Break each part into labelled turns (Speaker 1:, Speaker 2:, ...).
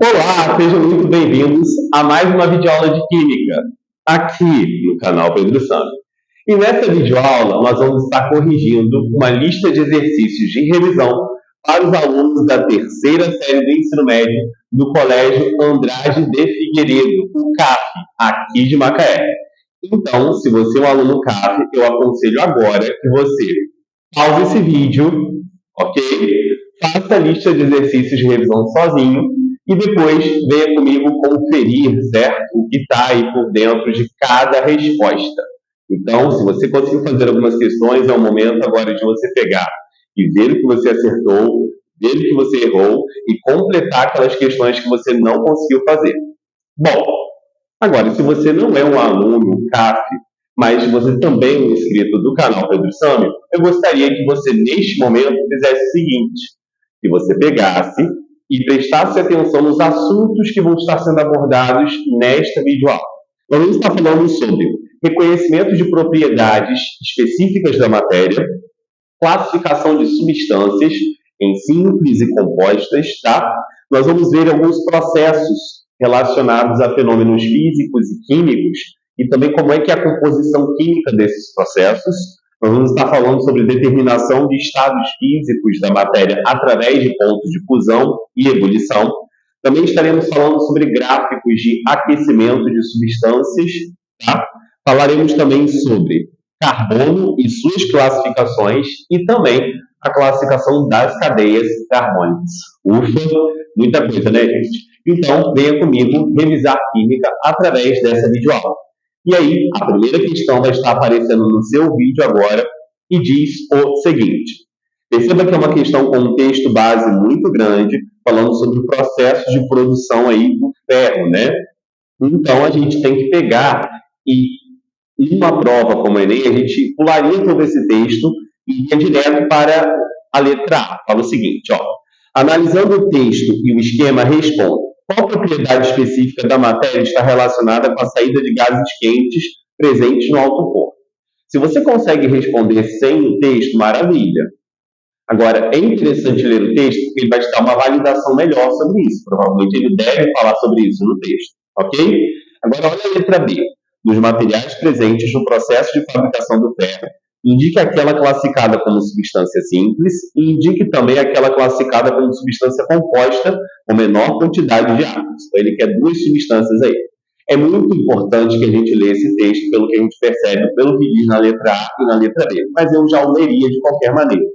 Speaker 1: Olá, sejam muito bem-vindos a mais uma videoaula de Química, aqui no canal Pedro Sami. E nessa videoaula, nós vamos estar corrigindo uma lista de exercícios de revisão para os alunos da terceira série do ensino médio do Colégio Andrade de Figueiredo, o CAF, aqui de Macaé. Então, se você é um aluno CAF, eu aconselho agora que você pause esse vídeo, ok? Faça a lista de exercícios de revisão sozinho e depois venha comigo conferir, certo? O que está aí por dentro de cada resposta. Então, se você conseguiu fazer algumas questões, é o momento agora de você pegar e ver o que você acertou, ver o que você errou e completar aquelas questões que você não conseguiu fazer. Bom, agora, se você não é um aluno CAF, mas você também é um inscrito do canal Pedro Sami, eu gostaria que você, neste momento, fizesse o seguinte, que você pegasse e prestasse atenção nos assuntos que vão estar sendo abordados nesta videoaula. Nós vamos estar falando sobre reconhecimento de propriedades específicas da matéria, classificação de substâncias em simples e compostas, tá? Nós vamos ver alguns processos relacionados a fenômenos físicos e químicos e também como é que é a composição química desses processos. Nós vamos estar falando sobre determinação de estados físicos da matéria através de pontos de fusão e ebulição. Também estaremos falando sobre gráficos de aquecimento de substâncias, tá? Falaremos também sobre carbono e suas classificações e também a classificação das cadeias carbônicas. Ufa, muita coisa, né, gente? Então, venha comigo revisar química através dessa videoaula. E aí, a primeira questão vai estar aparecendo no seu vídeo agora e diz o seguinte. Perceba que é uma questão com um texto base muito grande, falando sobre o processo de produção aí do ferro, né? Então, a gente tem que pegar e em uma prova como a Enem, a gente pularia todo esse texto e ia direto para a letra A. Fala o seguinte, ó. Analisando o texto e o esquema, responda. Qual propriedade específica da matéria está relacionada com a saída de gases quentes presentes no alto forno? Se você consegue responder sem o texto, maravilha. Agora, é interessante ler o texto porque ele vai te dar uma validação melhor sobre isso. Provavelmente ele deve falar sobre isso no texto, ok? Agora, olha a letra B. Dos materiais presentes no processo de fabricação do ferro, indique aquela classificada como substância simples e indique também aquela classificada como substância composta com menor quantidade de átomos. Então, ele quer duas substâncias aí. É muito importante que a gente leia esse texto pelo que a gente percebe, pelo que diz na letra A e na letra B, mas eu já o leria de qualquer maneira.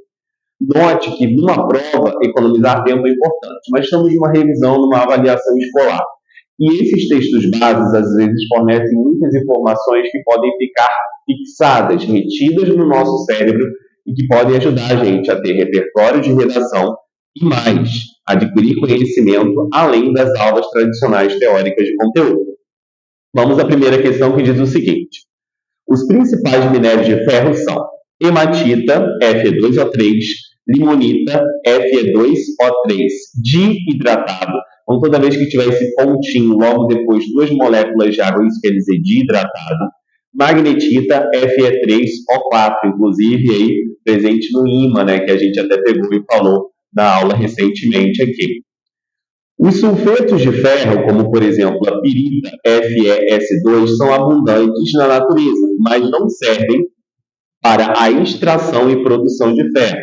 Speaker 1: Note que numa prova, economizar tempo é importante, mas estamos numa revisão, numa avaliação escolar. E esses textos bases, às vezes, fornecem muitas informações que podem ficar fixadas, retidas no nosso cérebro e que podem ajudar a gente a ter repertório de redação e mais, adquirir conhecimento além das aulas tradicionais teóricas de conteúdo. Vamos à primeira questão que diz o seguinte. Os principais minérios de ferro são hematita, Fe2O3, limonita, Fe2O3, dihidratado. Então, toda vez que tiver esse pontinho, logo depois, duas moléculas de água, isso quer dizer dihidratado. Magnetita, Fe3O4, inclusive aí presente no ímã, né, que a gente até pegou e falou na aula recentemente aqui. Os sulfetos de ferro, como por exemplo a pirita, FeS2, são abundantes na natureza, mas não servem para a extração e produção de ferro,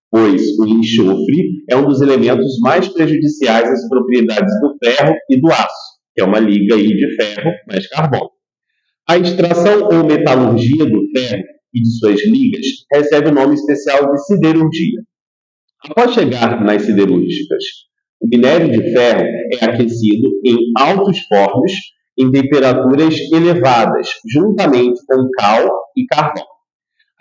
Speaker 1: pois o enxofre é um dos elementos mais prejudiciais às propriedades do ferro e do aço, que é uma liga aí de ferro mais carbono. A extração ou metalurgia do ferro e de suas ligas recebe o nome especial de siderurgia. Após chegar nas siderúrgicas, o minério de ferro é aquecido em altos fornos em temperaturas elevadas, juntamente com cal e carvão.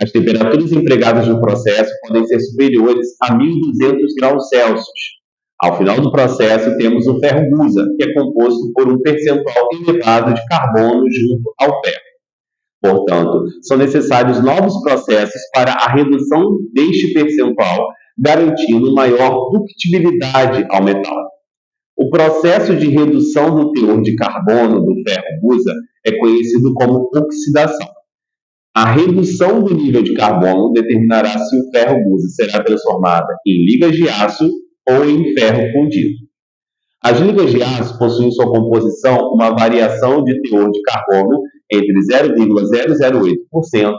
Speaker 1: As temperaturas empregadas no processo podem ser superiores a 1.200 graus Celsius. Ao final do processo, temos o ferro gusa, que é composto por um percentual elevado de carbono junto ao ferro. Portanto, são necessários novos processos para a redução deste percentual, garantindo maior ductibilidade ao metal. O processo de redução do teor de carbono do ferro gusa é conhecido como oxidação. A redução do nível de carbono determinará se o ferro gusa será transformado em ligas de aço ou em ferro fundido. As ligas de aço possuem em sua composição uma variação de teor de carbono entre 0,008%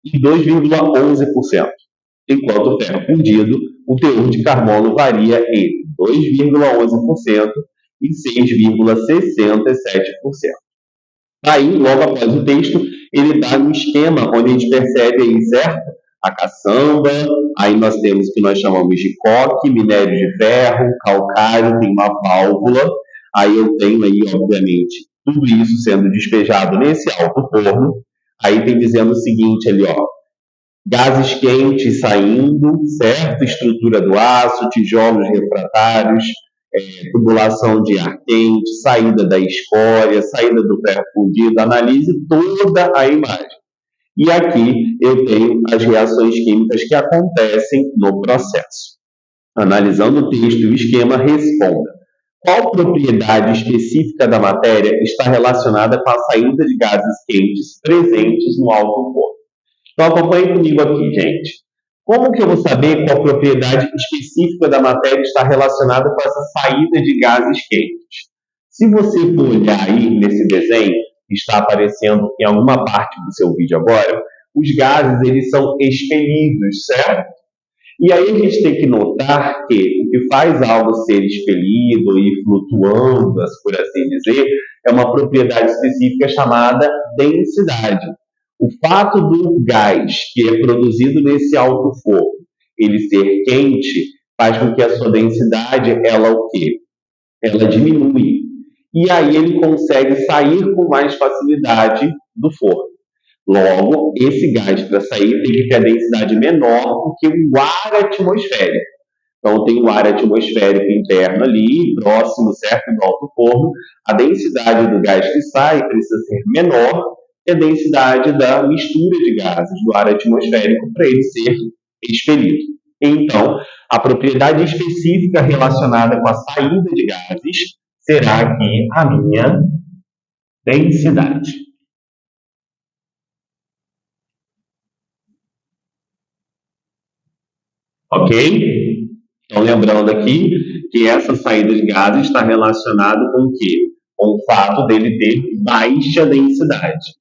Speaker 1: e 2,11%, enquanto o ferro fundido, o teor de carbono varia entre 2,11% e 6,67%. Aí, logo após o texto, ele dá um esquema onde a gente percebe aí, certo? A caçamba, aí nós temos o que nós chamamos de coque, minério de ferro, calcário, tem uma válvula, aí eu tenho aí, obviamente, tudo isso sendo despejado nesse alto forno, aí tem dizendo o seguinte ali, ó, gases quentes saindo, certo? Estrutura do aço, tijolos refratários, tubulação de ar quente, saída da escória, saída do ferro fundido, analise toda a imagem. E aqui eu tenho as reações químicas que acontecem no processo. Analisando o texto e o esquema, responda: qual propriedade específica da matéria está relacionada com a saída de gases quentes presentes no alto forno? Então acompanhe comigo aqui, gente. Como que eu vou saber qual propriedade específica da matéria está relacionada com essa saída de gases quentes? Se você for olhar aí nesse desenho, que está aparecendo em alguma parte do seu vídeo agora, os gases eles são expelidos, certo? E aí a gente tem que notar que o que faz algo ser expelido e flutuando, por assim dizer, é uma propriedade específica chamada densidade. O fato do gás que é produzido nesse alto forno, ele ser quente, faz com que a sua densidade, ela o quê? Ela diminui. E aí ele consegue sair com mais facilidade do forno. Logo, esse gás para sair tem que ter a densidade menor do que o ar atmosférico. Então, tem o ar atmosférico interno ali, próximo, certo, do alto forno. A densidade do gás que sai precisa ser menor que a densidade da mistura de gases do ar atmosférico para ele ser expelido. Então, a propriedade específica relacionada com a saída de gases será aqui a minha densidade. Ok? Então, lembrando aqui que essa saída de gases está relacionada com o quê? Com o fato dele ter baixa densidade.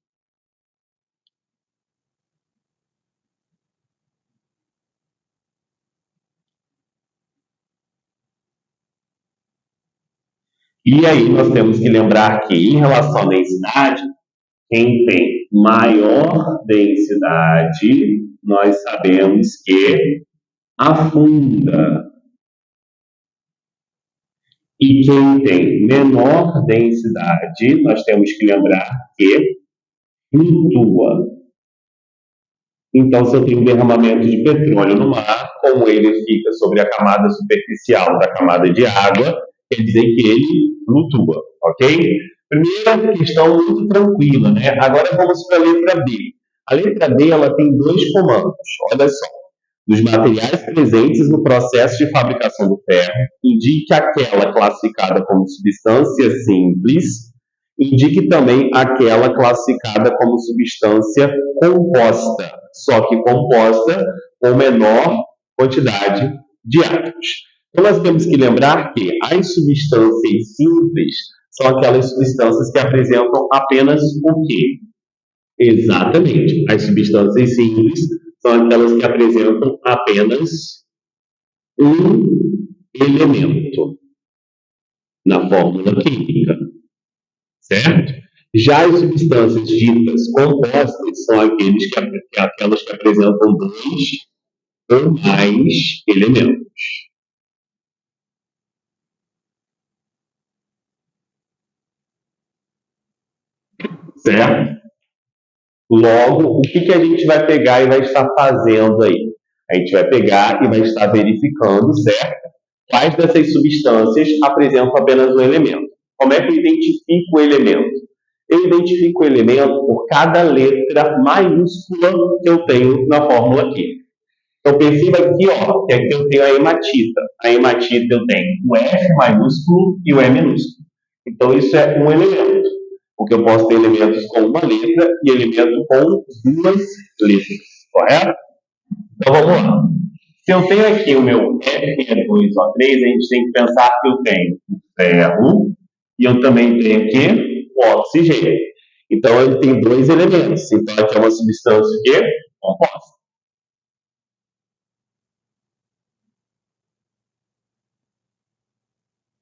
Speaker 1: E aí nós temos que lembrar que, em relação à densidade, quem tem maior densidade, nós sabemos que afunda. E quem tem menor densidade, nós temos que lembrar que flutua. Então, se eu tenho um derramamento de petróleo no mar, como ele fica sobre a camada superficial da camada de água, quer dizer que ele flutua, ok? Primeira questão muito tranquila, né? Agora vamos para a letra B. A letra B ela tem dois comandos, olha só. Dos materiais presentes no processo de fabricação do ferro, indique aquela classificada como substância simples, indique também aquela classificada como substância composta, só que composta com menor quantidade de átomos. Então, nós temos que lembrar que as substâncias simples são aquelas substâncias que apresentam apenas o quê? Exatamente. As substâncias simples são aquelas que apresentam apenas um elemento na fórmula química, certo? Já as substâncias ditas compostas são aquelas que apresentam dois ou mais elementos. Certo? Logo, o que a gente vai pegar e vai estar fazendo aí? A gente vai pegar e vai estar verificando, certo? Quais dessas substâncias apresentam apenas um elemento. Como é que eu identifico o elemento? Eu identifico o elemento por cada letra maiúscula que eu tenho na fórmula química. Então, perceba aqui, ó, que aqui eu tenho a hematita. A hematita eu tenho o F maiúsculo e o E minúsculo. Então, isso é um elemento. Porque eu posso ter elementos com uma letra e elemento com duas letras. Correto? Então, vamos lá. Se eu tenho aqui o meu Fe2O3, a gente tem que pensar que eu tenho o ferro e eu também tenho aqui o oxigênio. Então, ele tem dois elementos. Então, aqui é uma substância o quê? Composta.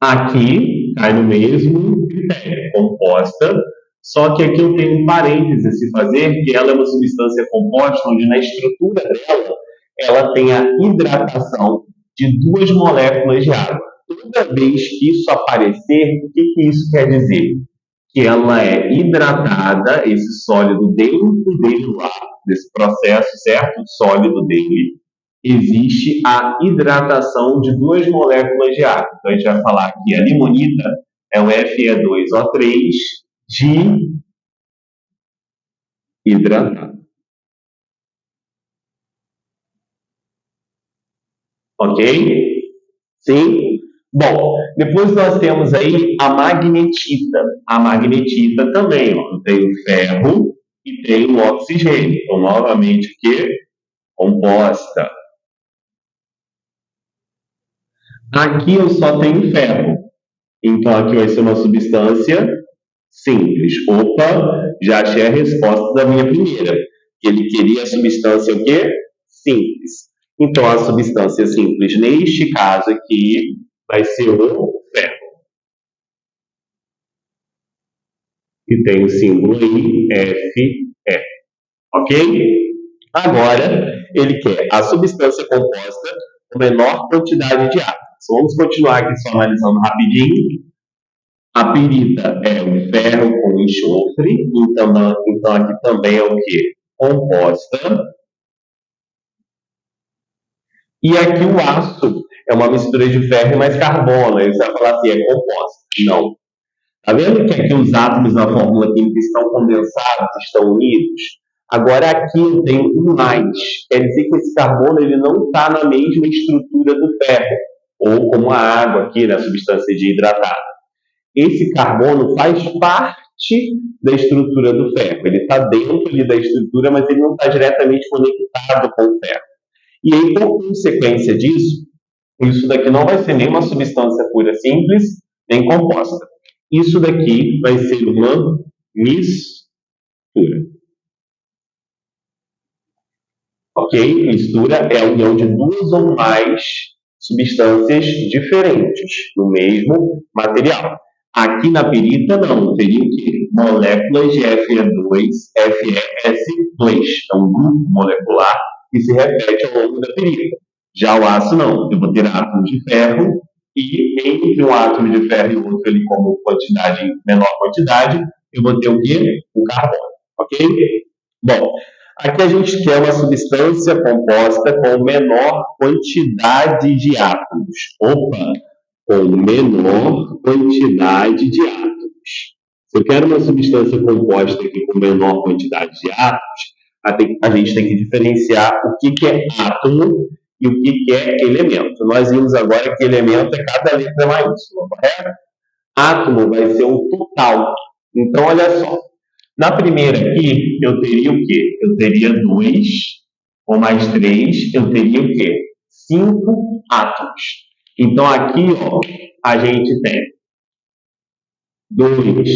Speaker 1: Aqui cai no mesmo critério, composta, só que aqui eu tenho um parêntese a se fazer, que ela é uma substância composta onde na estrutura dela ela tem a hidratação de duas moléculas de água. Toda vez que isso aparecer, o que isso quer dizer? Que ela é hidratada, esse sólido dentro dele lá, desse processo, certo? Sólido dele, existe a hidratação de duas moléculas de água. Então, a gente vai falar que a limonita é o Fe2O3 de hidratado. Ok? Sim? Bom, depois nós temos aí a magnetita. A magnetita também, ó, tem o ferro e tem o oxigênio. Então, novamente, o quê? Composta. Aqui eu só tenho ferro. Então, aqui vai ser uma substância simples. Opa, já achei a resposta da minha primeira. Ele queria a substância o quê? Simples. Então, a substância simples, neste caso aqui, vai ser o ferro. E tem o símbolo aí, Fe. Ok? Agora, ele quer a substância composta com menor quantidade de átomos. Vamos continuar aqui só analisando rapidinho. A pirita é o ferro com enxofre, então aqui também é o que? Composta. E aqui o aço é uma mistura de ferro e mais carbono. Aí você vai falar assim, é composta. Não. Está vendo que aqui os átomos na fórmula química estão condensados, estão unidos? Agora aqui eu tenho um mais. Quer dizer que esse carbono ele não está na mesma estrutura do ferro, ou como a água aqui, na substância de hidratado. Esse carbono faz parte da estrutura do ferro. Ele está dentro ali da estrutura, mas ele não está diretamente conectado com o ferro. E aí, por consequência disso, isso daqui não vai ser nem uma substância pura simples, nem composta. Isso daqui vai ser uma mistura. Ok? Mistura é a união de duas ou mais substâncias diferentes no mesmo material. Aqui na pirita, não. Teria o quê? Moléculas de Fe2, FeS2. É um grupo molecular que se repete ao longo da pirita. Já o aço, não. Eu vou ter átomos de ferro e entre um átomo de ferro e outro, ali como quantidade, menor quantidade, eu vou ter o quê? O carbono. Ok? Bom, aqui a gente quer uma substância composta com menor quantidade de átomos. Opa! Com menor quantidade de átomos. Se eu quero uma substância composta aqui com menor quantidade de átomos, a gente tem que diferenciar o que é átomo e o que é elemento. Nós vimos agora que elemento é cada letra maiúscula, correto? Átomo vai ser o total. Então, olha só. Na primeira aqui, eu teria o quê? Eu teria 2, ou mais 3, eu teria o quê? 5 átomos. Então, aqui, ó, a gente tem 2 elementos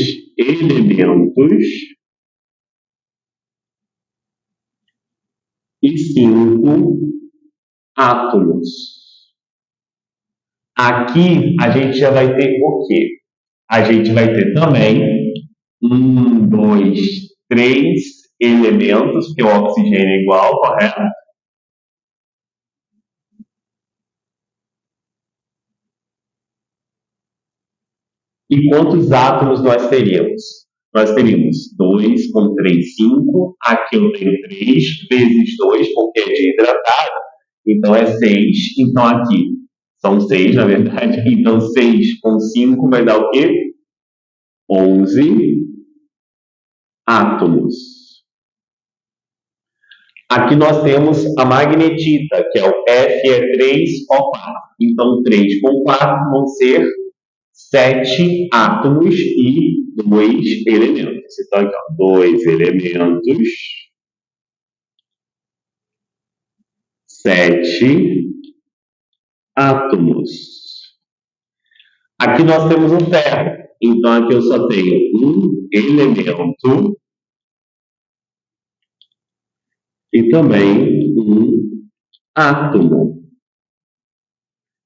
Speaker 1: e 5 átomos. Aqui, a gente já vai ter o quê? A gente vai ter também 1, 2, 3 elementos, porque o oxigênio é igual, correto? E quantos átomos nós teríamos? Nós teríamos 2 com 3, 5. Aqui eu tenho 3 vezes 2, porque é de hidratado. Então é 6. Então aqui são 6, na verdade. Então 6 com 5 vai dar o quê? 11 átomos. Aqui nós temos a magnetita, que é o Fe3O4. Então 3 com 4 vão ser 7 átomos e 2 elementos. Então, aqui, ó, 2 elementos, 7 átomos. Aqui nós temos o ferro. Então, aqui eu só tenho um elemento e também um átomo.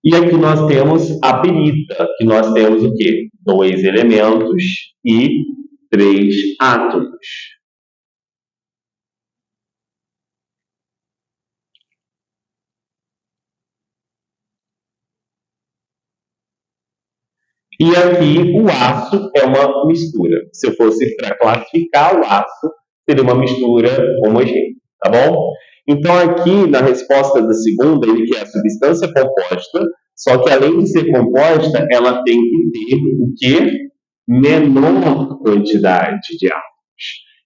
Speaker 1: E aqui nós temos a pirita, que nós temos o quê? 2 elementos e 3 átomos. E aqui o aço é uma mistura. Se eu fosse para classificar o aço, seria uma mistura homogênea, tá bom? Então aqui na resposta da segunda, ele quer a substância composta, só que além de ser composta, ela tem que ter o quê? Menor quantidade de átomos.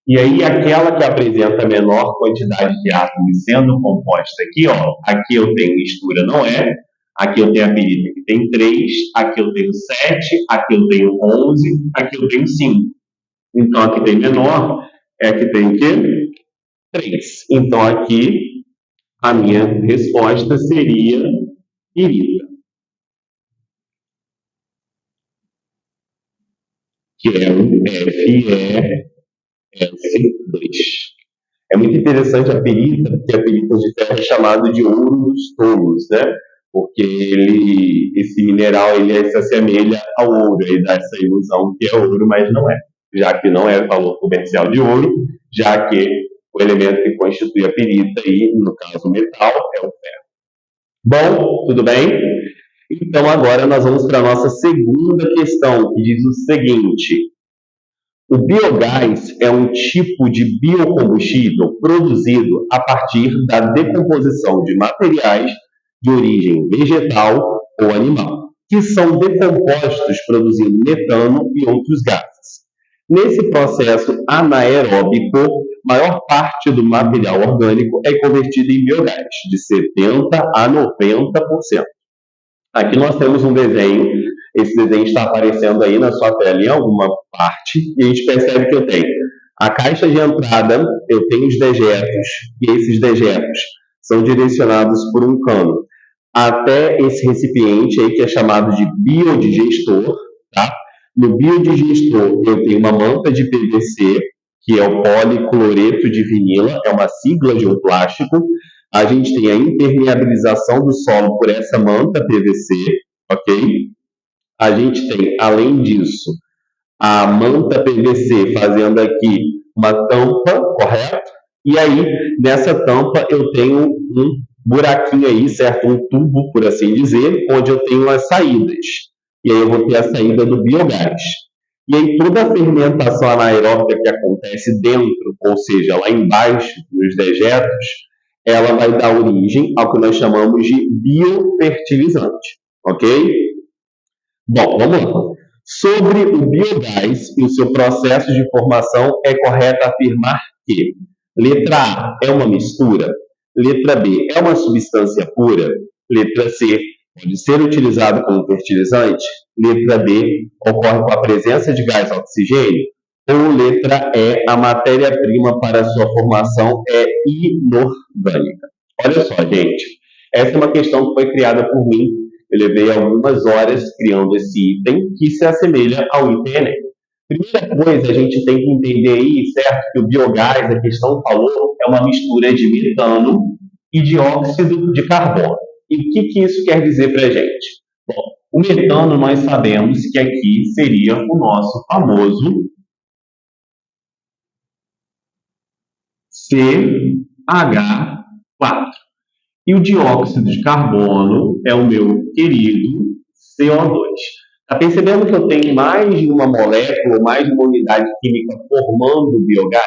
Speaker 1: E aí aquela que apresenta menor quantidade de átomos sendo composta aqui, ó, aqui eu tenho mistura, não é? Aqui eu tenho a pirita que tem 3, aqui eu tenho 7, aqui eu tenho 11, aqui eu tenho 5. Então aqui tem menor, aqui tem o quê? 3. Então aqui a minha resposta seria pirita, que é o FeS2. É muito interessante a pirita, porque a pirita de ferro é chamado de ouro dos tolos, né? Porque esse mineral se assemelha ao ouro, ele dá essa ilusão que é ouro, mas não é, já que não é valor comercial de ouro, já que o elemento que constitui a pirita, e no caso o metal, é o ferro. Bom, tudo bem? Então agora nós vamos para a nossa segunda questão, que diz o seguinte: o biogás é um tipo de biocombustível produzido a partir da decomposição de materiais de origem vegetal ou animal, que são decompostos produzindo metano e outros gases. Nesse processo anaeróbico, maior parte do material orgânico é convertido em biogás, de 70% a 90%. Aqui nós temos um desenho, esse desenho está aparecendo aí na sua tela em alguma parte, e a gente percebe que eu tenho a caixa de entrada, eu tenho os dejetos, e esses dejetos são direcionados por um cano até esse recipiente aí que é chamado de biodigestor, tá? No biodigestor eu tenho uma manta de PVC, que é o policloreto de vinila, é uma sigla de um plástico. A gente tem a impermeabilização do solo por essa manta PVC, ok? A gente tem, além disso, a manta PVC fazendo aqui uma tampa, correto? E aí, nessa tampa, eu tenho um buraquinho aí, certo? Um tubo, por assim dizer, onde eu tenho as saídas. E aí eu vou ter a saída do biogás. E aí toda a fermentação anaeróbica que acontece dentro, ou seja, lá embaixo, nos dejetos, ela vai dar origem ao que nós chamamos de biofertilizante, ok? Bom, vamos lá. Sobre o biogás e o seu processo de formação, é correto afirmar que letra A é uma mistura, letra B é uma substância pura, letra C pode ser utilizado como fertilizante, letra D ocorre com a presença de gás oxigênio, ou letra E, a matéria-prima para sua formação é inorgânica. Olha só, gente, essa é uma questão que foi criada por mim. Eu levei algumas horas criando esse item que se assemelha ao item Enem. Primeira coisa, a gente tem que entender aí, certo, que o biogás, a questão falou, é uma mistura de metano e dióxido de carbono. E o que isso quer dizer para a gente? Bom, o metano nós sabemos que aqui seria o nosso famoso CH4. E o dióxido de carbono é o meu querido CO2. Está percebendo que eu tenho mais de uma molécula, mais de uma unidade química formando biogás?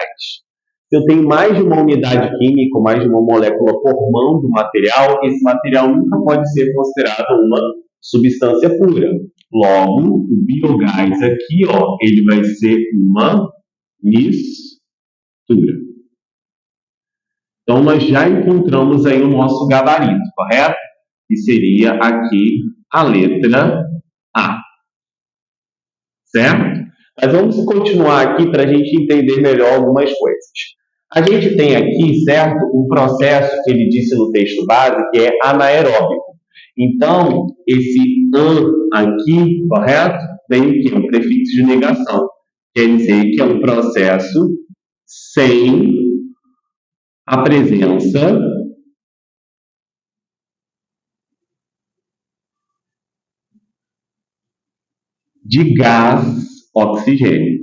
Speaker 1: Se eu tenho mais de uma unidade química, mais de uma molécula formando material, esse material nunca pode ser considerado uma substância pura. Logo, o biogás aqui, ó, ele vai ser uma mistura. Então, nós já encontramos aí o nosso gabarito, correto? Que seria aqui a letra A. Certo? Mas vamos continuar aqui para a gente entender melhor algumas coisas. A gente tem aqui, certo, um processo que ele disse no texto base que é anaeróbico. Então, esse aqui, correto? Vem o quê? Um prefixo de negação. Quer dizer que é um processo sem a presença de gás oxigênio.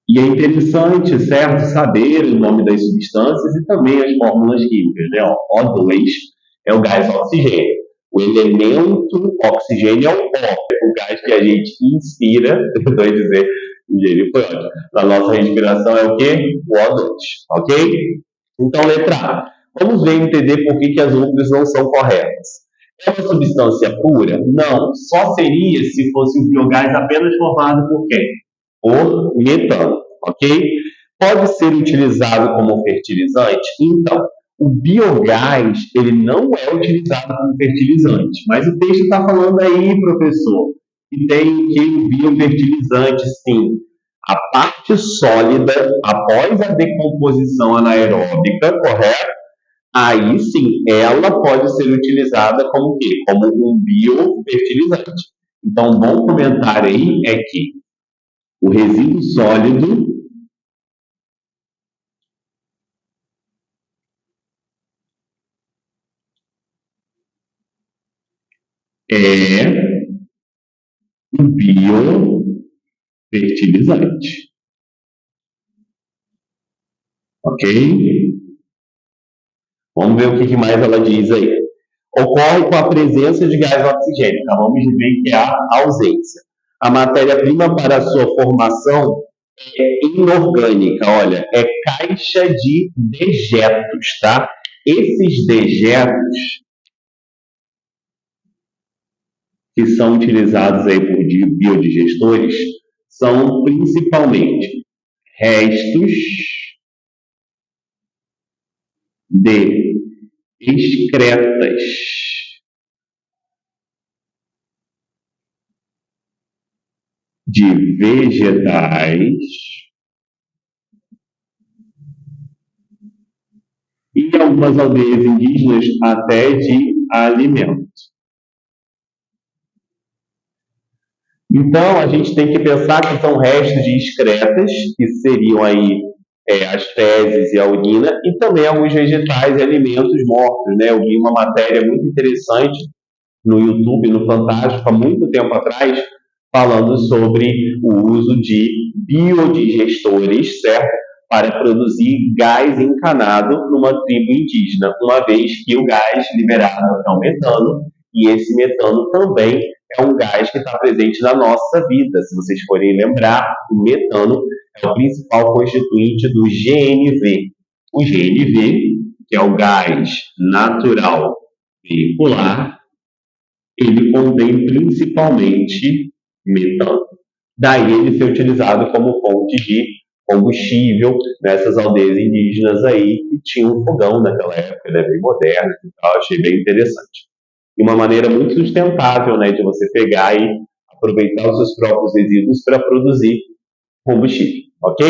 Speaker 1: E é interessante, certo, saber o nome das substâncias e também as fórmulas químicas, né? Ó, O2 é o gás oxigênio. O elemento oxigênio é o gás que a gente inspira, eu vou dizer, ingerir foi ótimo. Na nossa respiração é o quê? O O2, ok? Então, letra A. Vamos ver e entender por que as outras não são corretas. É uma substância pura? Não. Só seria se fosse um biogás apenas formado por quem? Por metano, ok? Pode ser utilizado como fertilizante? Então, o biogás, ele não é utilizado como fertilizante, mas o texto está falando aí, professor, que tem que o biofertilizante, sim. A parte sólida, após a decomposição anaeróbica, correto? Aí sim, ela pode ser utilizada como o quê? Como um biofertilizante. Então, um bom comentário aí é que o resíduo sólido é um biofertilizante. Ok? Vamos ver o que mais ela diz aí. Ocorre com a presença de gás oxigênio. Acabamos de ver que há ausência. A matéria-prima para a sua formação é inorgânica. Olha, é caixa de dejetos, tá? Esses dejetos que são utilizados aí por biodigestores são principalmente restos de excretas de vegetais e algumas aldeias indígenas até de alimentos. Então, a gente tem que pensar que são restos de excretas, que seriam aí as fezes e a urina, e também alguns vegetais e alimentos mortos, né? Eu vi uma matéria muito interessante no YouTube, no Fantástico, há muito tempo atrás, falando sobre o uso de biodigestores, certo? Para produzir gás encanado numa tribo indígena, uma vez que o gás liberado é o metano, e esse metano também é um gás que está presente na nossa vida. Se vocês forem lembrar, o metano é o principal constituinte do GNV. O GNV, que é o gás natural veicular, ele contém principalmente metano. Daí ele ser utilizado como fonte de combustível nessas aldeias indígenas aí que tinham um fogão naquela época, né, bem moderno e tal. Achei bem interessante. E uma maneira muito sustentável, né, de você pegar e aproveitar os seus próprios resíduos para produzir combustível, ok?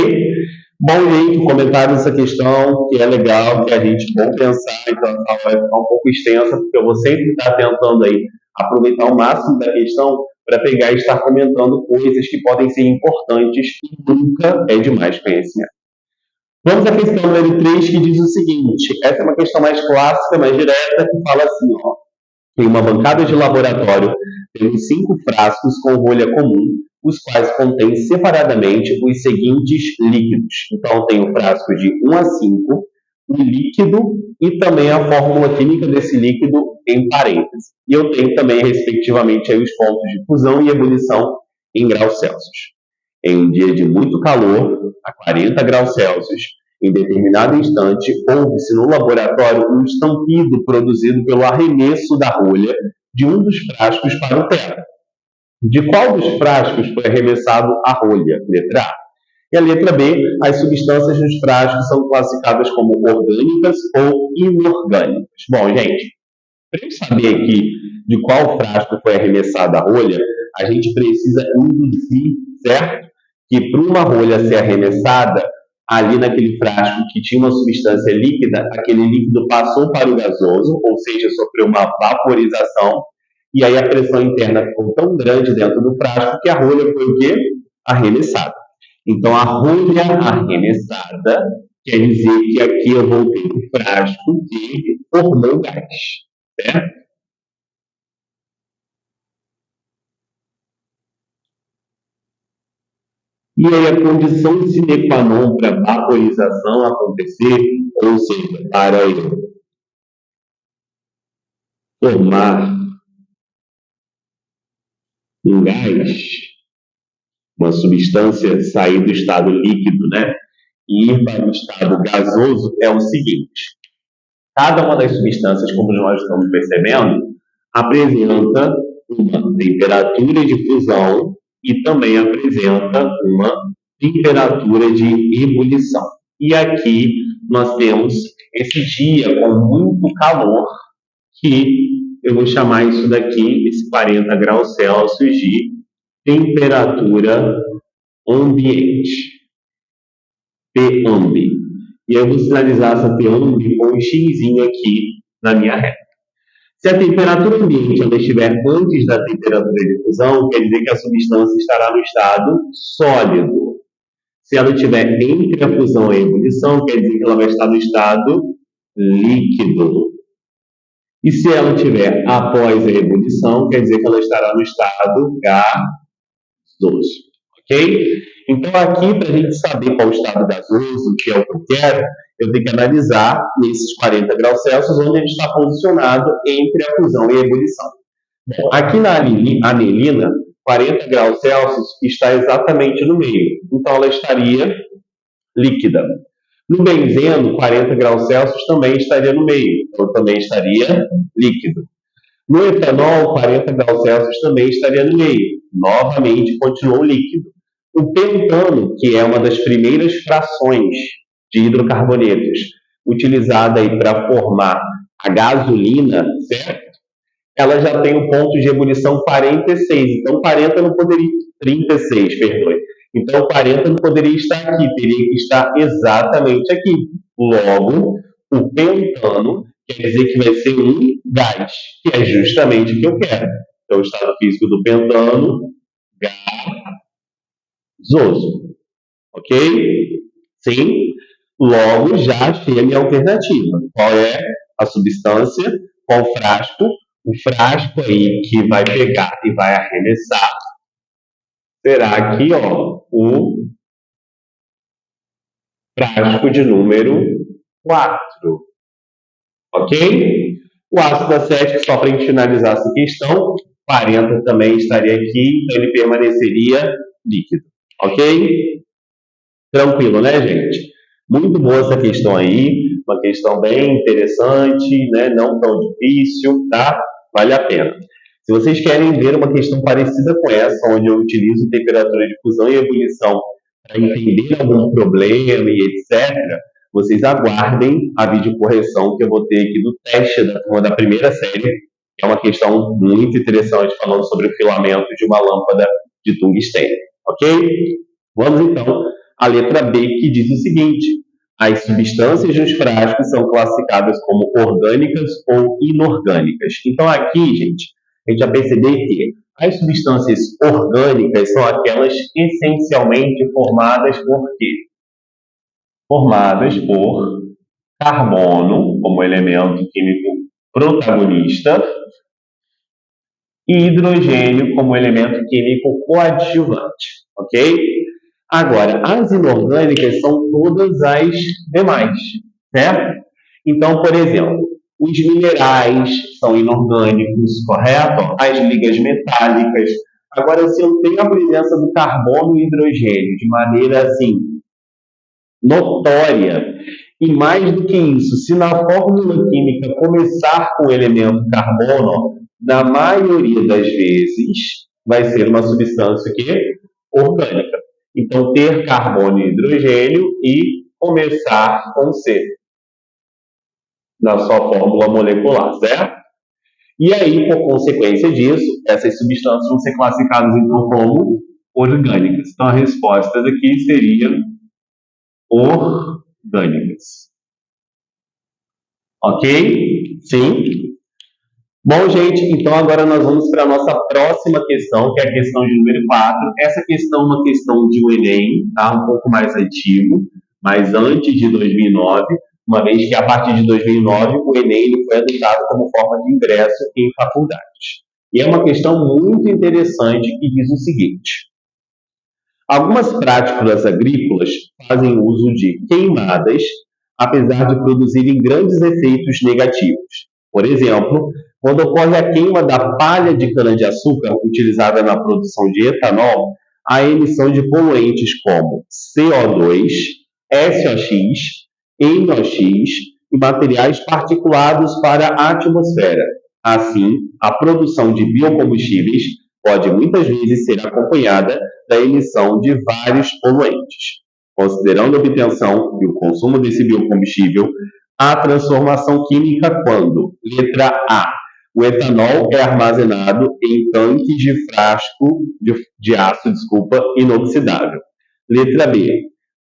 Speaker 1: Bom, gente, comentário dessa questão, que é legal, que a gente bom pensar, então a aula vai ficar um pouco extensa, porque eu vou sempre estar tentando aí aproveitar o máximo da questão para pegar e estar comentando coisas que podem ser importantes e nunca é demais conhecimento. Vamos à questão número 3, que diz o seguinte, essa é uma questão mais clássica, mais direta, que fala assim, ó, em uma bancada de laboratório, temos 5 frascos com rolha comum, os quais contêm separadamente os seguintes líquidos. Então, tem o frasco de 1 a 5, o líquido e também a fórmula química desse líquido em parênteses. E eu tenho também, respectivamente, aí os pontos de fusão e ebulição em graus Celsius. Em um dia de muito calor, a 40 graus Celsius, em determinado instante, houve-se no laboratório um estampido produzido pelo arremesso da rolha de um dos frascos para o teto. De qual dos frascos foi arremessado a rolha? Letra A. E a letra B, as substâncias nos frascos são classificadas como orgânicas ou inorgânicas. Bom, gente, para eu saber aqui de qual frasco foi arremessada a rolha, a gente precisa induzir, certo? Que para uma rolha ser arremessada, ali naquele frasco que tinha uma substância líquida, aquele líquido passou para o gasoso, ou seja, sofreu uma vaporização, e aí a pressão interna ficou tão grande dentro do frasco que a rolha foi o quê? Arremessada. Então, a rolha arremessada quer dizer que aqui eu vou ter um frasco que formou gás, certo? E aí a condição sine qua non para a vaporização acontecer, ou seja, para eu formar um gás, uma substância sair do estado líquido, né, e ir para o estado gasoso, é o seguinte: cada uma das substâncias, como nós estamos percebendo, apresenta uma temperatura de fusão e também apresenta uma temperatura de ebulição. E aqui nós temos esse dia com muito calor, que eu vou chamar isso daqui, esse 40 graus Celsius, de temperatura ambiente, PAMB. E eu vou sinalizar essa PAMB com um xizinho aqui na minha reta. Se a temperatura ambiente ela estiver antes da temperatura de fusão, quer dizer que a substância estará no estado sólido. Se ela estiver entre a fusão e a ebulição, quer dizer que ela vai estar no estado líquido. E se ela estiver após a ebulição, quer dizer que ela estará no estado gasoso. Ok? Então, aqui, para a gente saber qual o estado gasoso, que é o que eu quero, eu tenho que analisar nesses 40 graus Celsius, onde ele está posicionado entre a fusão e a ebulição. Bom, aqui na anilina, 40 graus Celsius está exatamente no meio. Então, ela estaria líquida. No benzeno, 40 graus Celsius também estaria no meio. Então, também estaria líquido. No etanol, 40 graus Celsius também estaria no meio. Novamente, continuou líquido. O pentano, que é uma das primeiras frações de hidrocarbonetos utilizada aí para formar a gasolina, certo? Ela já tem o ponto de ebulição 46. Então, 40 não poderia... 36, perdoe. Então, 40 não poderia estar aqui. Teria que estar exatamente aqui. Logo, o pentano quer dizer que vai ser um gás, que é justamente o que eu quero. Então, o estado físico do pentano, gasoso. Ok? Sim? Logo, já achei a minha alternativa. Qual é a substância? Qual o frasco? O frasco aí que vai pegar e vai arremessar será aqui, ó, o frasco de número 4. Ok? O ácido acético, só para a gente finalizar essa questão, 40 também estaria aqui, então ele permaneceria líquido. Ok? Tranquilo, né, gente? Muito boa essa questão aí, uma questão bem interessante, né? Não tão difícil, tá? Vale a pena. Se vocês querem ver uma questão parecida com essa, onde eu utilizo temperatura de fusão e ebulição para entender algum problema e etc., vocês aguardem a videocorreção que eu vou ter aqui do teste da turma da primeira série, que é uma questão muito interessante falando sobre o filamento de uma lâmpada de tungstênio. Ok? Vamos então à letra B, que diz o seguinte: as substâncias dos frascos são classificadas como orgânicas ou inorgânicas. Então aqui, gente, a gente vai perceber que as substâncias orgânicas são aquelas essencialmente formadas por quê? Formadas por carbono como elemento químico protagonista e hidrogênio como elemento químico coadjuvante, ok? Agora, as inorgânicas são todas as demais, certo? Então, por exemplo, os minerais são inorgânicos, correto? As ligas metálicas. Agora, se eu tenho a presença do carbono e hidrogênio de maneira assim notória, e mais do que isso, se na fórmula química começar com o elemento carbono, na maioria das vezes vai ser uma substância orgânica. Então, ter carbono e hidrogênio e começar com C na sua fórmula molecular, certo? E aí, por consequência disso, essas substâncias vão ser classificadas então como orgânicas. Então, a resposta aqui seria orgânicas. Ok? Sim? Bom, gente, então agora nós vamos para a nossa próxima questão, que é a questão de número 4. Essa questão é uma questão de um Enem, tá? Um pouco mais antigo, mas antes de 2009, uma vez que a partir de 2009 o Enem ele foi adotado como forma de ingresso em faculdades. E é uma questão muito interessante que diz o seguinte: algumas práticas agrícolas fazem uso de queimadas, apesar de produzirem grandes efeitos negativos. Por exemplo, quando ocorre a queima da palha de cana-de-açúcar utilizada na produção de etanol, há emissão de poluentes como CO2, SOx, NOx e materiais particulados para a atmosfera. Assim, a produção de biocombustíveis pode muitas vezes ser acompanhada da emissão de vários poluentes. Considerando a obtenção e o consumo desse biocombustível, a transformação química quando, letra A, o etanol é armazenado em tanques de frasco de aço, inoxidável. Letra B,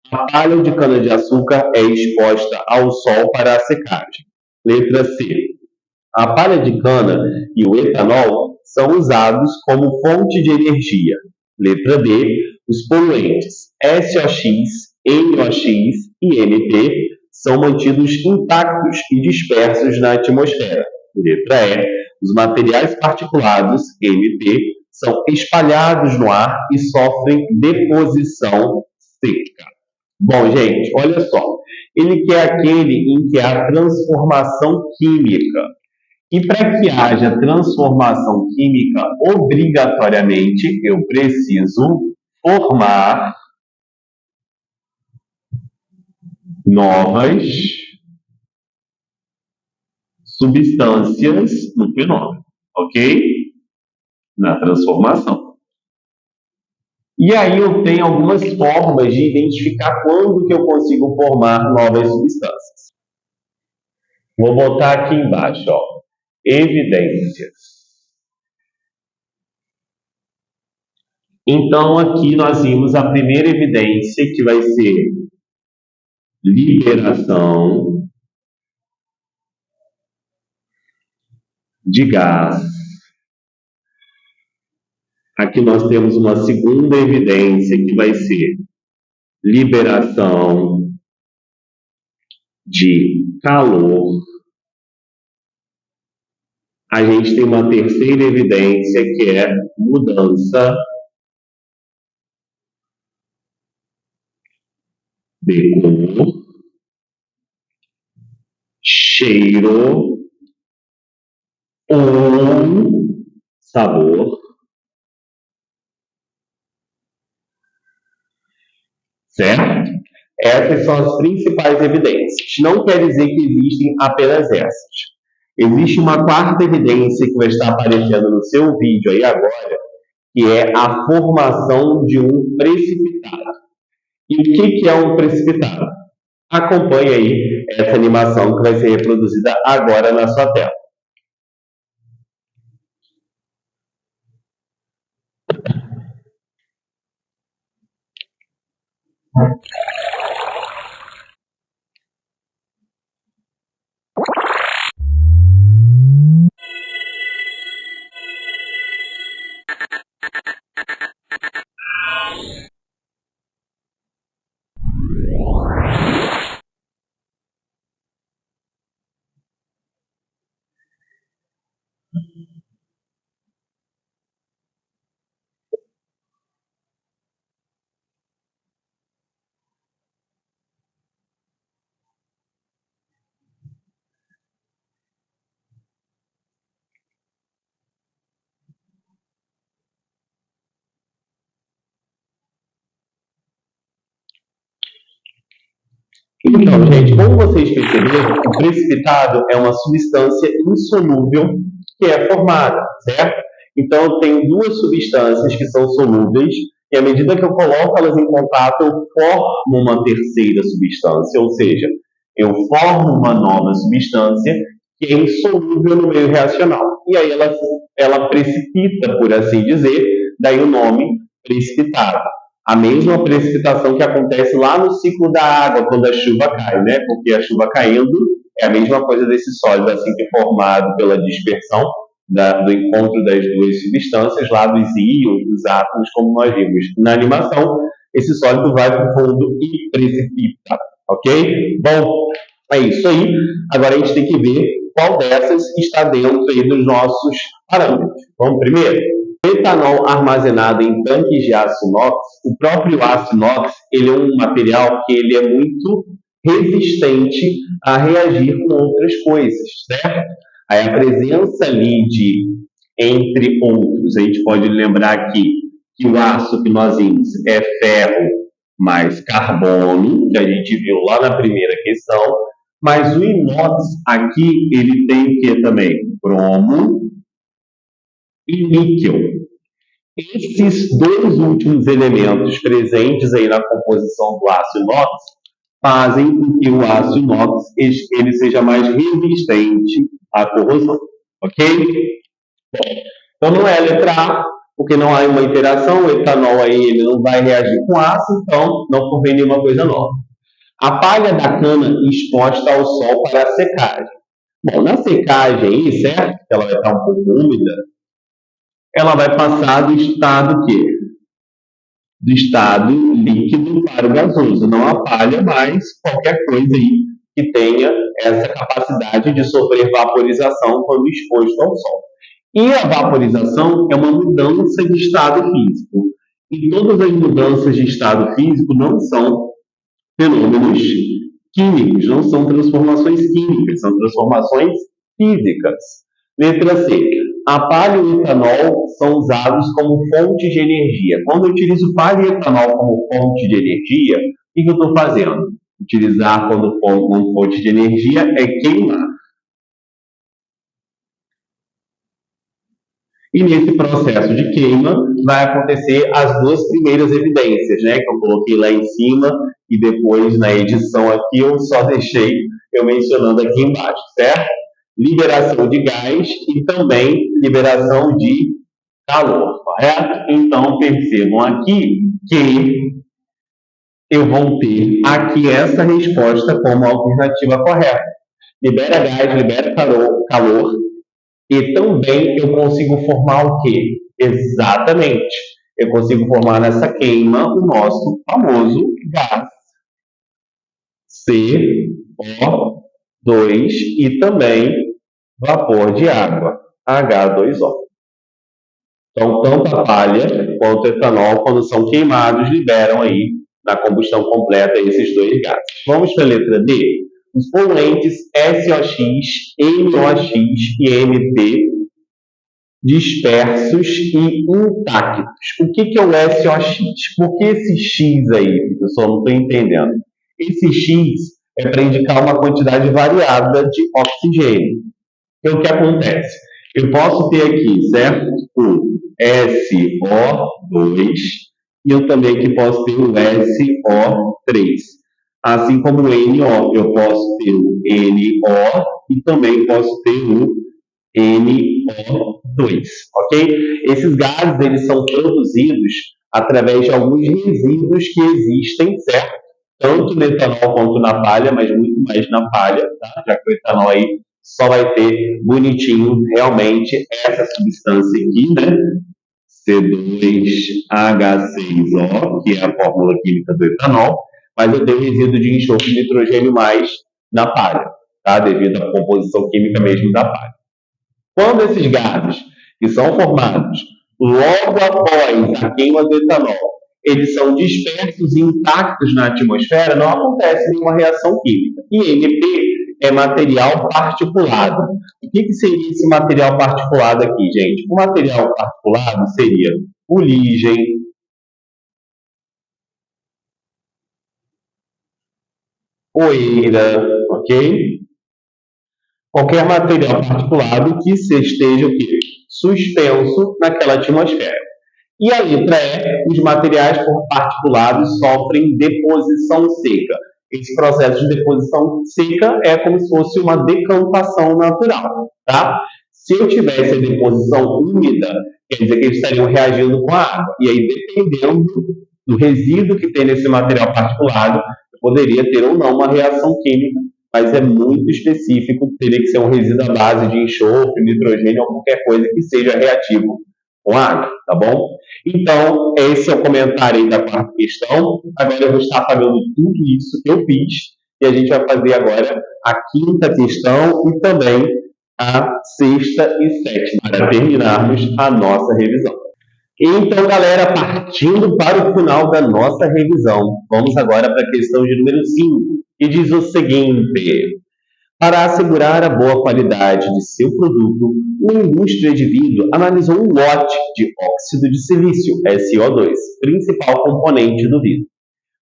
Speaker 1: a palha de cana-de-açúcar é exposta ao sol para a secagem. Letra C, a palha de cana e o etanol são usados como fonte de energia. Letra D, os poluentes SOx, NOx e NP são mantidos intactos e dispersos na atmosfera. Letra E, os materiais particulados NP são espalhados no ar e sofrem deposição seca. Bom, gente, olha só. Ele quer aquele em que há transformação química. E para que haja transformação química, obrigatoriamente eu preciso formar novas substâncias no fenômeno, ok? Na transformação. E aí eu tenho algumas formas de identificar quando que eu consigo formar novas substâncias. Vou botar aqui embaixo, ó, evidências. Então, aqui nós vimos a primeira evidência, que vai ser liberação de gás. Aqui nós temos uma segunda evidência, que vai ser liberação de calor. A gente tem uma terceira evidência, que é mudança de cor, cheiro ou sabor. Certo? Essas são as principais evidências. Não quer dizer que existem apenas essas. Existe uma quarta evidência que vai estar aparecendo no seu vídeo aí agora, que é a formação de um precipitado. E o que é um precipitado? Acompanhe aí essa animação que vai ser reproduzida agora na sua tela. Então, gente, como vocês perceberam, o precipitado é uma substância insolúvel que é formada, certo? Então, eu tenho duas substâncias que são solúveis e à medida que eu coloco elas em contato, eu formo uma terceira substância, ou seja, eu formo uma nova substância que é insolúvel no meio reacional. E aí ela precipita, por assim dizer, daí o nome precipitado. A mesma precipitação que acontece lá no ciclo da água, quando a chuva cai, né? Porque a chuva caindo é a mesma coisa desse sólido, assim que é formado pela dispersão do encontro das duas substâncias, lá dos íons, dos átomos, como nós vimos na animação. Esse sólido vai para o fundo e precipita, ok? Bom, é isso aí. Agora a gente tem que ver qual dessas está dentro aí dos nossos parâmetros. Vamos primeiro? Etanol armazenado em tanques de aço inox. O próprio aço inox, ele é um material que ele é muito resistente a reagir com outras coisas, certo? Aí a presença ali de, entre outros, a gente pode lembrar aqui que o aço que nós vimos é ferro mais carbono, que a gente viu lá na primeira questão, mas o inox aqui, ele tem o que também? Cromo e níquel. Esses dois últimos elementos presentes aí na composição do aço inox fazem com que o aço inox ele seja mais resistente à corrosão, ok? Então não é a letra A, porque não há uma interação, o etanol aí ele não vai reagir com ácido, então não convém nenhuma coisa nova. A palha da cana exposta ao sol para a secagem. Bom, na secagem aí, certo? Ela vai estar um pouco úmida, ela vai passar do estado quê? Do estado líquido para o gasoso. Não a palha, mas qualquer coisa aí que tenha essa capacidade de sofrer vaporização quando exposto ao sol. E a vaporização é uma mudança de estado físico. E todas as mudanças de estado físico não são fenômenos químicos, não são transformações químicas, são transformações físicas. Letra C. A palha e o etanol são usados como fonte de energia. Quando eu utilizo palha e etanol como fonte de energia, o que eu estou fazendo? Utilizar como fonte de energia é queimar. E nesse processo de queima vai acontecer as duas primeiras evidências, né? Que eu coloquei lá em cima e depois na edição aqui eu só deixei eu mencionando aqui embaixo, certo? Liberação de gás e também liberação de calor, correto? Então percebam aqui que eu vou ter aqui essa resposta como alternativa correta. Libera gás, libera calor. E também eu consigo formar o quê? Exatamente. Eu consigo formar nessa queima o nosso famoso gás CO2 e também vapor de água, H2O. Então, tanto a palha quanto o etanol, quando são queimados, liberam aí na combustão completa esses dois gases. Vamos para a letra D? Os poluentes SOX, NOx e NP dispersos e intactos. O que é o SOX? Por que esse X aí, pessoal? Não estou entendendo. Esse X é para indicar uma quantidade variada de oxigênio. Então, o que acontece? Eu posso ter aqui, certo? O SO2 e eu também aqui posso ter o SO3. Assim como o NO, eu posso ter o NO e também posso ter o NO2, ok? Esses gases, eles são produzidos através de alguns resíduos que existem, certo? Tanto no etanol quanto na palha, mas muito mais na palha, tá? Já que o etanol aí só vai ter bonitinho realmente essa substância aqui, né? C2H6O, que é a fórmula química do etanol, mas eu tenho resíduo de enxofre e nitrogênio mais na palha, tá? Devido à composição química mesmo da palha. Quando esses gases que são formados logo após a queima do etanol, eles são dispersos e intactos na atmosfera, não acontece nenhuma reação química. E NP é material particulado. O que seria esse material particulado aqui, gente? O material particulado seria fuligem, poeira, ok? Qualquer material particulado que esteja o quê? Suspenso naquela atmosfera. E a letra E, os materiais particulados sofrem deposição seca. Esse processo de deposição seca é como se fosse uma decampação natural, tá? Se eu tivesse a deposição úmida, quer dizer que eles estariam reagindo com a água. E aí, dependendo do resíduo que tem nesse material particulado, poderia ter ou não uma reação química, mas é muito específico, teria que ser um resíduo à base de enxofre, nitrogênio ou qualquer coisa que seja reativo com água, tá bom? Então, esse é o comentário aí da quarta questão. Agora eu vou estar apagando tudo isso que eu fiz e a gente vai fazer agora a quinta questão e também a sexta e sétima, para terminarmos a nossa revisão. Então, galera, partindo para o final da nossa revisão, vamos agora para a questão de número 5, que diz o seguinte: para assegurar a boa qualidade de seu produto, uma indústria de vidro analisou um lote de óxido de silício, SO2, principal componente do vidro.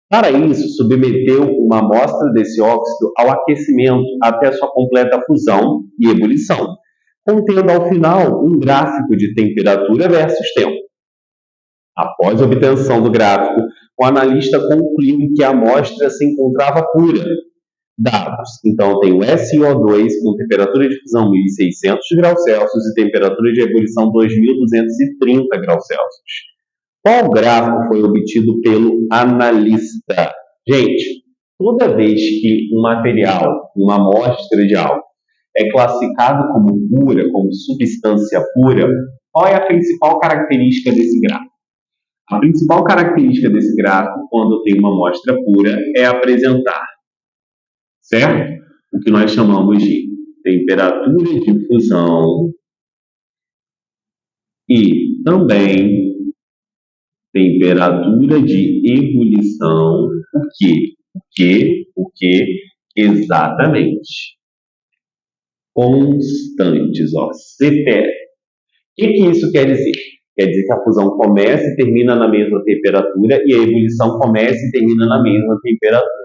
Speaker 1: Para isso, submeteu uma amostra desse óxido ao aquecimento até sua completa fusão e ebulição, contendo ao final um gráfico de temperatura versus tempo. Após a obtenção do gráfico, o analista concluiu que a amostra se encontrava pura. Dados. Então, tem o SO2 com temperatura de fusão 1.600 graus Celsius e temperatura de ebulição 2.230 graus Celsius. Qual gráfico foi obtido pelo analista? Gente, toda vez que um material, uma amostra de algo, é classificado como pura, como substância pura, qual é a principal característica desse gráfico? A principal característica desse gráfico, quando tem uma amostra pura, é apresentar, certo? O que nós chamamos de temperatura de fusão e também temperatura de ebulição. O que? Exatamente. Constantes, ó. CPR. O que isso quer dizer? Quer dizer que a fusão começa e termina na mesma temperatura e a ebulição começa e termina na mesma temperatura.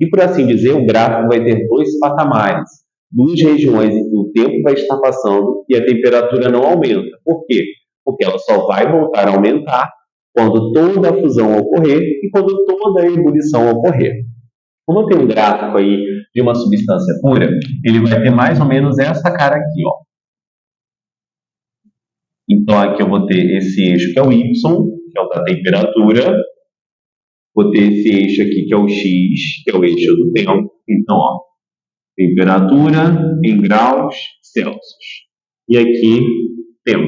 Speaker 1: E, por assim dizer, o gráfico vai ter dois patamares, duas regiões em que o tempo vai estar passando e a temperatura não aumenta. Por quê? Porque ela só vai voltar a aumentar quando toda a fusão ocorrer e quando toda a ebulição ocorrer. Como tem um gráfico aí de uma substância pura, ele vai ter mais ou menos essa cara aqui, ó. Então, aqui eu vou ter esse eixo que é o Y, que é o da temperatura. Vou ter esse eixo aqui que é o X, que é o eixo do tempo. Então, ó, temperatura em graus Celsius. E aqui, tempo.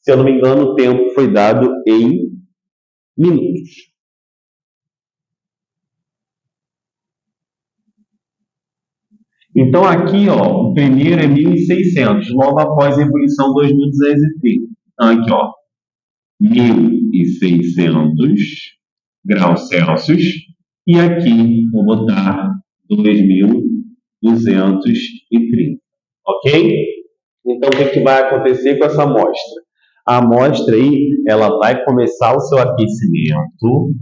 Speaker 1: Se eu não me engano, o tempo foi dado em minutos. Então, aqui, ó, o primeiro é 1.600, logo após a ebulição 2.230. Então, aqui, ó, 1.600 graus Celsius. E aqui, vou botar 2.230. Ok? Então, o que vai acontecer com essa amostra? A amostra aí, ela vai começar o seu aquecimento.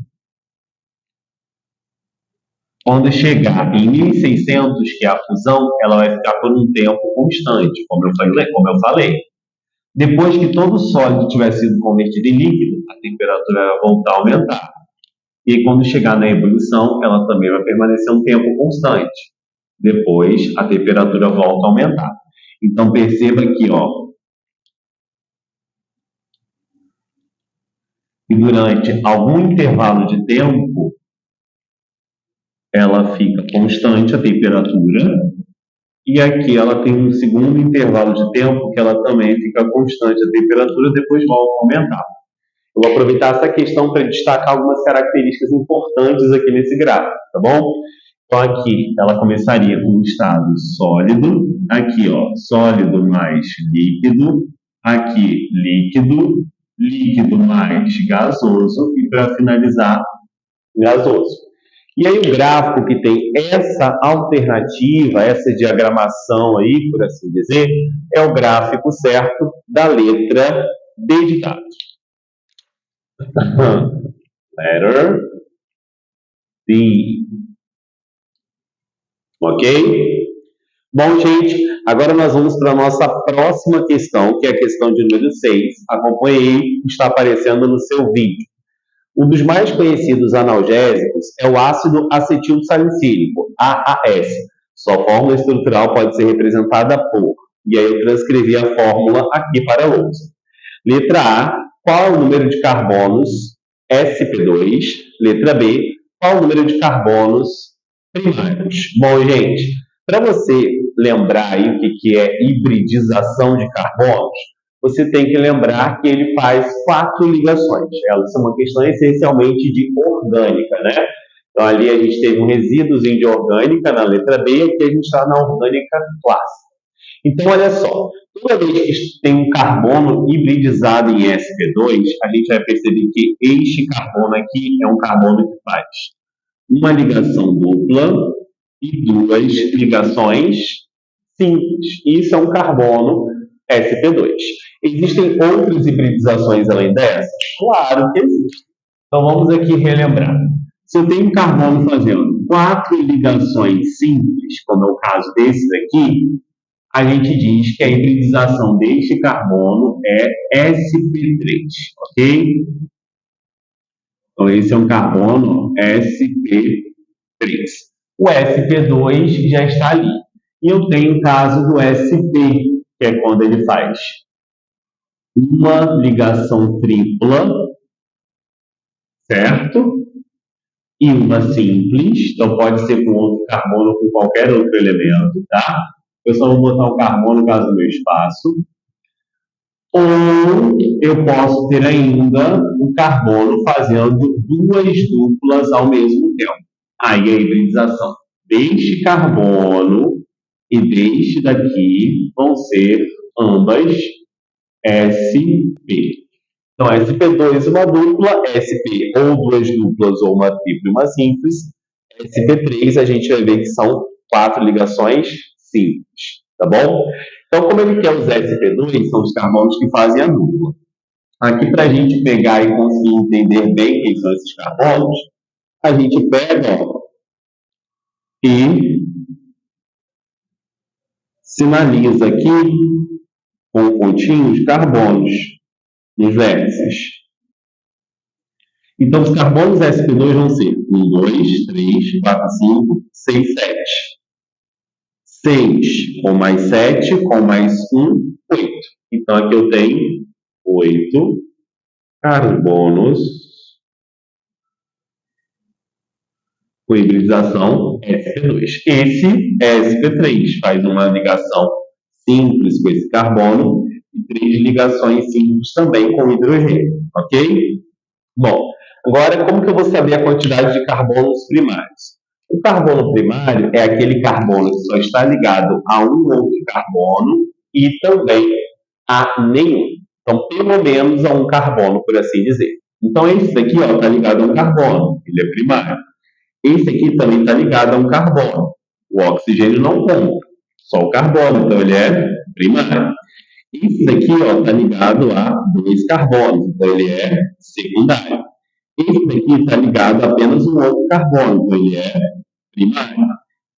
Speaker 1: Quando chegar em 1.600, que é a fusão, ela vai ficar por um tempo constante, como eu falei. Depois que todo o sólido tiver sido convertido em líquido, a temperatura vai voltar a aumentar. E quando chegar na ebulição, ela também vai permanecer um tempo constante. Depois, a temperatura volta a aumentar. Então, perceba aqui, ó, que durante algum intervalo de tempo, ela fica constante a temperatura, e aqui ela tem um segundo intervalo de tempo que ela também fica constante a temperatura, depois volta a aumentar. Eu vou aproveitar essa questão para destacar algumas características importantes aqui nesse gráfico, tá bom? Então aqui ela começaria com um estado sólido, aqui ó, sólido mais líquido, aqui líquido, líquido mais gasoso e para finalizar, gasoso. E aí o gráfico que tem essa alternativa, essa diagramação aí, por assim dizer, é o gráfico certo da letra D de dado. Letter D. Ok? Bom, gente, agora nós vamos para a nossa próxima questão, que é a questão de número 6. Acompanhe aí, está aparecendo no seu vídeo. Um dos mais conhecidos analgésicos é o ácido acetil salicílico, AAS. Sua fórmula estrutural pode ser representada por... E aí eu transcrevi a fórmula aqui para a lousa. Letra A, qual é o número de carbonos sp2. Letra B, qual o número de carbonos primários? Bom, gente, para você lembrar aí o que é hibridização de carbonos, você tem que lembrar que ele faz 4 ligações. Elas são uma questão essencialmente de orgânica, né? Então, ali a gente teve um resíduozinho de orgânica na letra B, aqui a gente está na orgânica clássica. Então, olha só, toda vez que tem um carbono hibridizado em sp2, a gente vai perceber que este carbono aqui é um carbono que faz uma ligação dupla e 2 ligações simples. Isso é um carbono sp2. Existem outras hibridizações além dessas? Claro que existem. Então, vamos aqui relembrar. Se eu tenho um carbono fazendo 4 ligações simples, como é o caso desse daqui, a gente diz que a hibridização deste carbono é sp3, ok? Então, esse é um carbono sp3. O sp2 já está ali. E eu tenho o caso do sp, que é quando ele faz uma ligação tripla, certo? E uma simples, então pode ser com outro carbono ou com qualquer outro elemento, tá? Eu só vou botar o carbono no caso do meu espaço. Ou eu posso ter ainda o carbono fazendo 2 duplas ao mesmo tempo. Aí a hibridização deste carbono e deste daqui vão ser ambas sp. Então, sp2 uma dupla, sp ou 2 duplas ou uma tripla e uma simples. sp3 a gente vai ver que são 4 ligações simples, tá bom? Então, como ele quer os sp2, são os carbonos que fazem a dupla. Aqui, para a gente pegar e conseguir entender bem quem são esses carbonos, a gente pega e sinaliza aqui com pontinhos carbonos nos vértices. Então, os carbonos sp2 vão ser 1, 2, 3, 4, 5, 6, 7. 6 com mais 7, com mais 1, 8. Então, aqui eu tenho 8 carbonos com hibridização sp2. Esse é sp3, faz uma ligação simples com esse carbono e 3 ligações simples também com hidrogênio, ok? Bom, agora como que eu vou saber a quantidade de carbonos primários? O carbono primário é aquele carbono que só está ligado a um outro carbono e também a nenhum. Então, pelo menos a um carbono, por assim dizer. Então, esse daqui está ligado a um carbono, ele é primário. Esse aqui também está ligado a um carbono. O oxigênio não conta, só o carbono, então ele é primário. Esse daqui está ligado a 2 carbonos, então ele é secundário. Esse daqui está ligado a apenas um outro carbono, então ele é primário.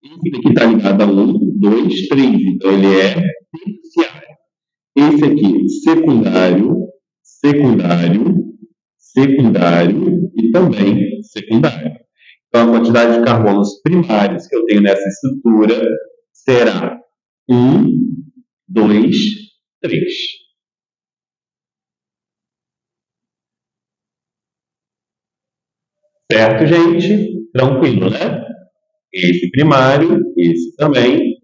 Speaker 1: Esse daqui está ligado a 1, 2, 3, então ele é terciário. Esse aqui, secundário, secundário, secundário e também secundário. Então, a quantidade de carbonos primários que eu tenho nessa estrutura será 1, 2, 3. Certo, gente? Tranquilo, né? Esse primário, esse também,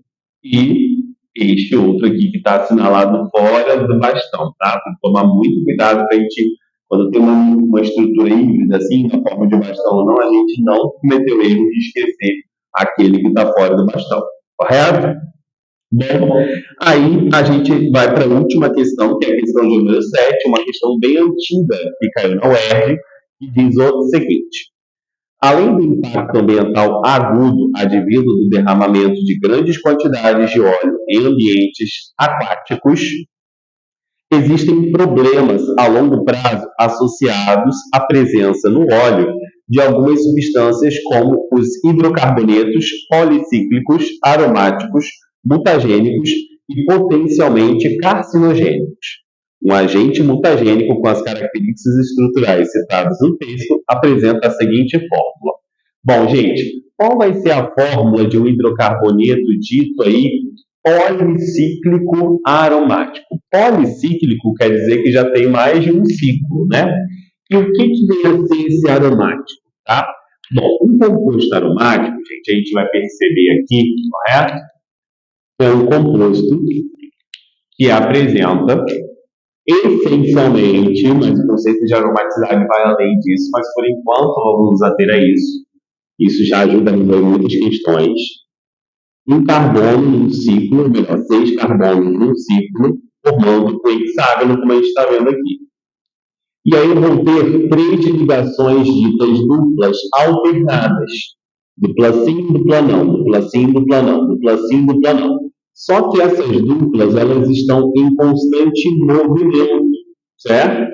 Speaker 1: e este outro aqui que está assinalado fora do bastão, tá? Tem que tomar muito cuidado para a gente, quando tem uma estrutura híbrida, assim, na forma de bastão ou não, a gente não cometer o erro de esquecer aquele que está fora do bastão, correto? Bom, aí a gente vai para a última questão, que é a questão de número 7, uma questão bem antiga que caiu na UERJ, que diz o seguinte: além do impacto ambiental agudo advindo do derramamento de grandes quantidades de óleo em ambientes aquáticos, existem problemas a longo prazo associados à presença no óleo de algumas substâncias como os hidrocarbonetos policíclicos, aromáticos, mutagênicos e potencialmente carcinogênicos. Um agente mutagênico com as características estruturais citadas no texto apresenta a seguinte fórmula. Bom, gente, qual vai ser a fórmula de um hidrocarboneto dito aí policíclico aromático? Policíclico quer dizer que já tem mais de um ciclo, né? E o que vem a ser esse aromático? Tá? Bom, um composto aromático, gente, a gente vai perceber aqui, correto? É um composto que apresenta essencialmente, mas o conceito de aromaticidade vai além disso, mas por enquanto vamos nos ater a isso. Isso já ajuda a resolver muitas questões. Um carbono num ciclo, ou melhor, 6 carbonos num ciclo, formando o hexágono, como a gente está vendo aqui. E aí vão ter 3 ligações ditas duplas alternadas. Dupla sim, dupla não, dupla sim, dupla não, dupla sim, dupla não. Só que essas duplas, elas estão em constante movimento, certo?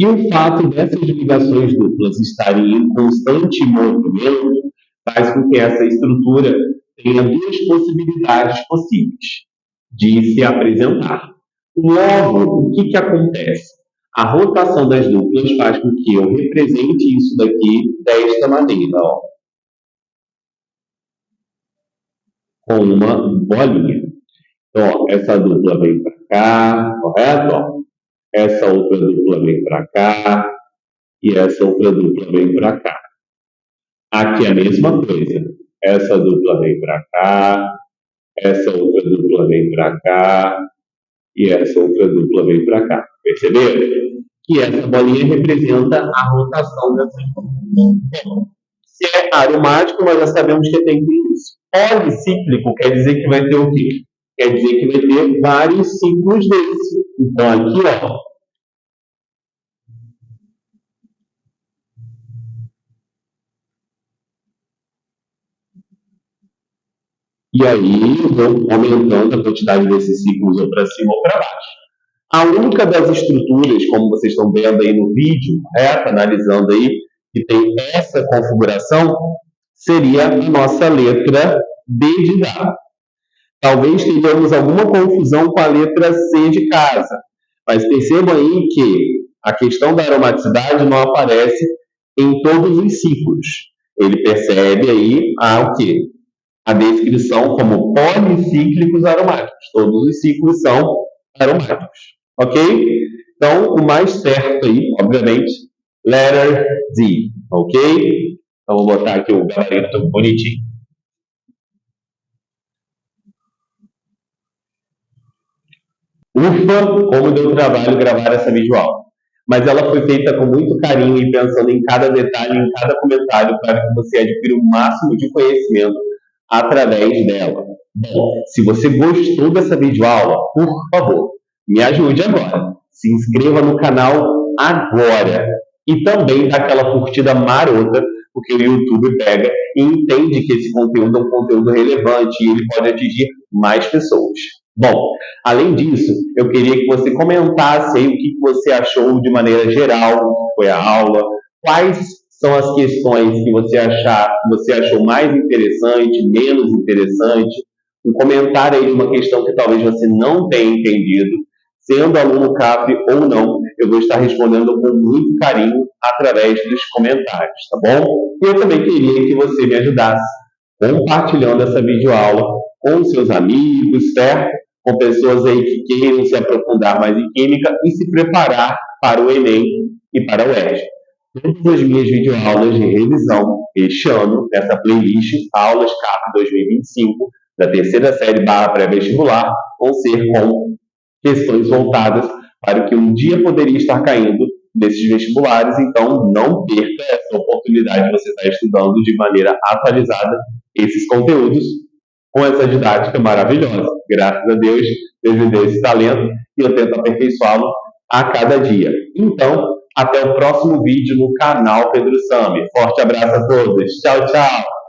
Speaker 1: E o fato dessas ligações duplas estarem em constante movimento faz com que essa estrutura tenha 2 possibilidades possíveis de se apresentar. Logo, o que acontece? A rotação das duplas faz com que eu represente isso daqui desta maneira, ó, com uma bolinha. Então, ó, essa dupla vem para cá, correto? Ó. Essa outra dupla vem para cá e essa outra dupla vem para cá. Aqui é a mesma coisa. Essa dupla vem para cá, essa outra dupla vem para cá e essa outra dupla vem para cá. Perceberam? E essa bolinha representa a rotação dessa dupla. Se é aromático, nós já sabemos que tem isso. Policíclico quer dizer que vai ter o quê? Quer dizer que vai ter vários ciclos desse. Então, aqui, ó. E aí, eu vou aumentando a quantidade desses ciclos ou para cima ou para baixo. A única das estruturas, como vocês estão vendo aí no vídeo, correto? Analisando aí, que tem essa configuração, seria a nossa letra D de dado. Talvez tenhamos alguma confusão com a letra C de casa, mas percebam aí que a questão da aromaticidade não aparece em todos os ciclos. Ele percebe aí o quê? A descrição como policíclicos aromáticos. Todos os ciclos são aromáticos. Ok? Então, o mais certo aí, obviamente, letter D. Ok? Então, vou botar aqui o gabarito bonitinho. Ufa, como deu trabalho gravar essa videoaula. Mas ela foi feita com muito carinho e pensando em cada detalhe, em cada comentário, para que você adquira o máximo de conhecimento através dela. Bom, se você gostou dessa videoaula, por favor, me ajude agora. Se inscreva no canal agora. E também dá aquela curtida marota, porque o YouTube pega e entende que esse conteúdo é um conteúdo relevante e ele pode atingir mais pessoas. Bom, além disso, eu queria que você comentasse aí o que você achou de maneira geral, foi a aula, quais são as questões que você achou mais interessante, menos interessante, um comentário aí de uma questão que talvez você não tenha entendido, sendo aluno CAP ou não, eu vou estar respondendo com muito carinho através dos comentários, tá bom? E eu também queria que você me ajudasse compartilhando essa videoaula com seus amigos, certo? Com pessoas aí que queiram se aprofundar mais em Química e se preparar para o Enem e para o UERJ. Todas as minhas videoaulas de revisão este ano, nessa playlist Aulas CAP 2025, da terceira série pré-vestibular, vão ser com questões voltadas para o que um dia poderia estar caindo nesses vestibulares, então não perca essa oportunidade de você estar estudando de maneira atualizada esses conteúdos com essa didática maravilhosa. Graças a Deus, Deus me deu esse talento e eu tento aperfeiçoá-lo a cada dia. Então, até o próximo vídeo no canal Pedro Sami. Forte abraço a todos. Tchau, tchau.